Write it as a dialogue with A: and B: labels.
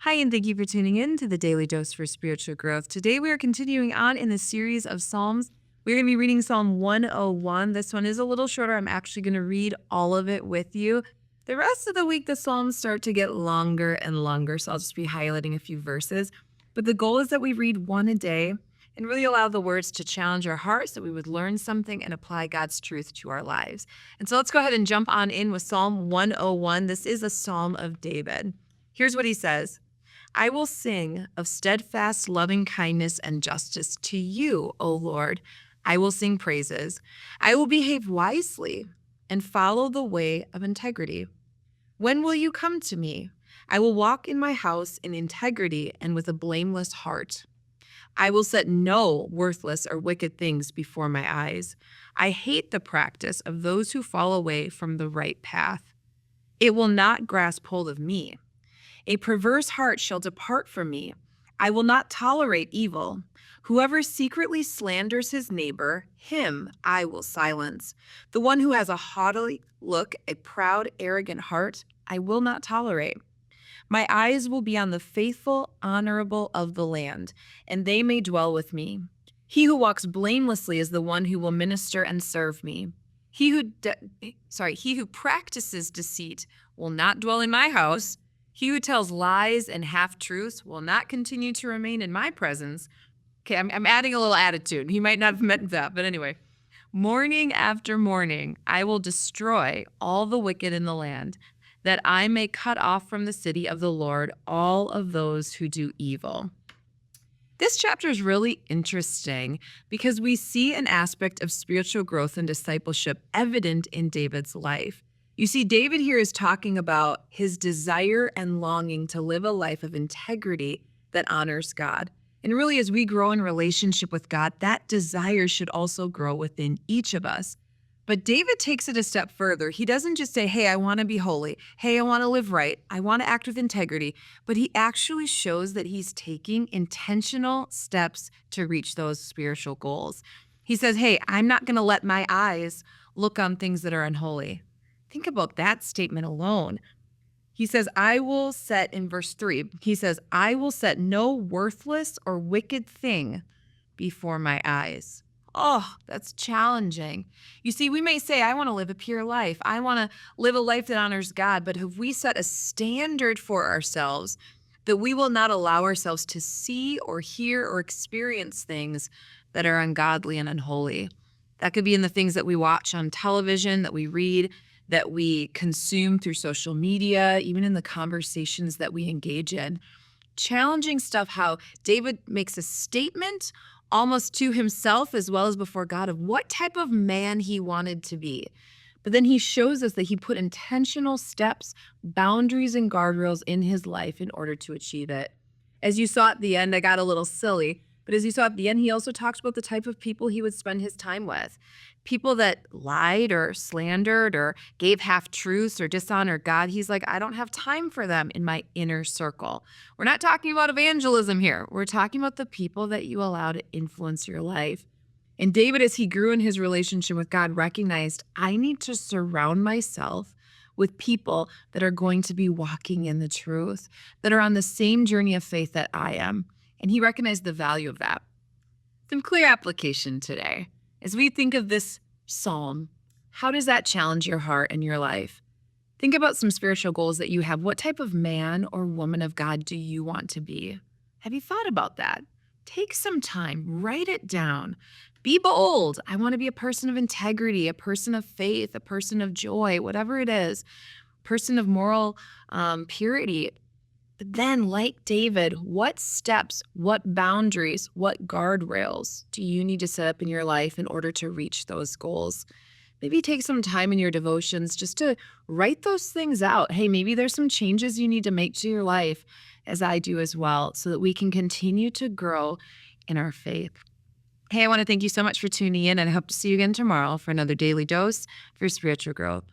A: Hi, and thank you for tuning in to the Daily Dose for Spiritual Growth. Today, we are continuing on in the series of Psalms. We're going to be reading Psalm 101. This one is a little shorter. I'm actually going to read all of it with you. The rest of the week, the Psalms start to get longer and longer, so I'll just be highlighting a few verses. But the goal is that we read one a day and really allow the words to challenge our hearts, that we would learn something and apply God's truth to our lives. And so let's go ahead and jump on in with Psalm 101. This is a Psalm of David. Here's what he says. I will sing of steadfast loving kindness and justice to you, O Lord. I will sing praises. I will behave wisely and follow the way of integrity. When will you come to me? I will walk in my house in integrity and with a blameless heart. I will set no worthless or wicked things before my eyes. I hate the practice of those who fall away from the right path. It will not grasp hold of me. A perverse heart shall depart from me. I will not tolerate evil. Whoever secretly slanders his neighbor, him I will silence. The one who has a haughty look, a proud, arrogant heart, I will not tolerate. My eyes will be on the faithful, honorable of the land, and they may dwell with me. He who walks blamelessly is the one who will minister and serve me. He who practices deceit will not dwell in my house. He who tells lies and half-truths will not continue to remain in my presence. Okay, I'm adding a little attitude. He might not have meant that, but anyway. Morning after morning, I will destroy all the wicked in the land, that I may cut off from the city of the Lord all of those who do evil. This chapter is really interesting because we see an aspect of spiritual growth and discipleship evident in David's life. You see, David here is talking about his desire and longing to live a life of integrity that honors God. And really, as we grow in relationship with God, that desire should also grow within each of us. But David takes it a step further. He doesn't just say, hey, I want to be holy. Hey, I want to live right. I want to act with integrity. But he actually shows that he's taking intentional steps to reach those spiritual goals. He says, hey, I'm not going to let my eyes look on things that are unholy. Think about that statement alone. He says, in verse 3, he says, I will set no worthless or wicked thing before my eyes. Oh, that's challenging. You see, we may say, I want to live a pure life. I want to live a life that honors God. But have we set a standard for ourselves that we will not allow ourselves to see or hear or experience things that are ungodly and unholy? That could be in the things that we watch on television, that we read, that we consume through social media, even in the conversations that we engage in. Challenging stuff, how David makes a statement almost to himself as well as before God of what type of man he wanted to be. But then he shows us that he put intentional steps, boundaries, and guardrails in his life in order to achieve it. As you saw at the end, I got a little silly, but as you saw at the end, he also talks about the type of people he would spend his time with. People that lied or slandered or gave half-truths or dishonored God. He's like, I don't have time for them in my inner circle. We're not talking about evangelism here. We're talking about the people that you allow to influence your life. And David, as he grew in his relationship with God, recognized, I need to surround myself with people that are going to be walking in the truth, that are on the same journey of faith that I am. And he recognized the value of that. Some clear application today. As we think of this psalm, how does that challenge your heart and your life? Think about some spiritual goals that you have. What type of man or woman of God do you want to be? Have you thought about that? Take some time, write it down. Be bold. I want to be a person of integrity, a person of faith, a person of joy, whatever it is, person of moral purity. But then, like David, what steps, what boundaries, what guardrails do you need to set up in your life in order to reach those goals? Maybe take some time in your devotions just to write those things out. Hey, maybe there's some changes you need to make to your life, as I do as well, so that we can continue to grow in our faith. Hey, I want to thank you so much for tuning in, and I hope to see you again tomorrow for another daily dose for spiritual growth.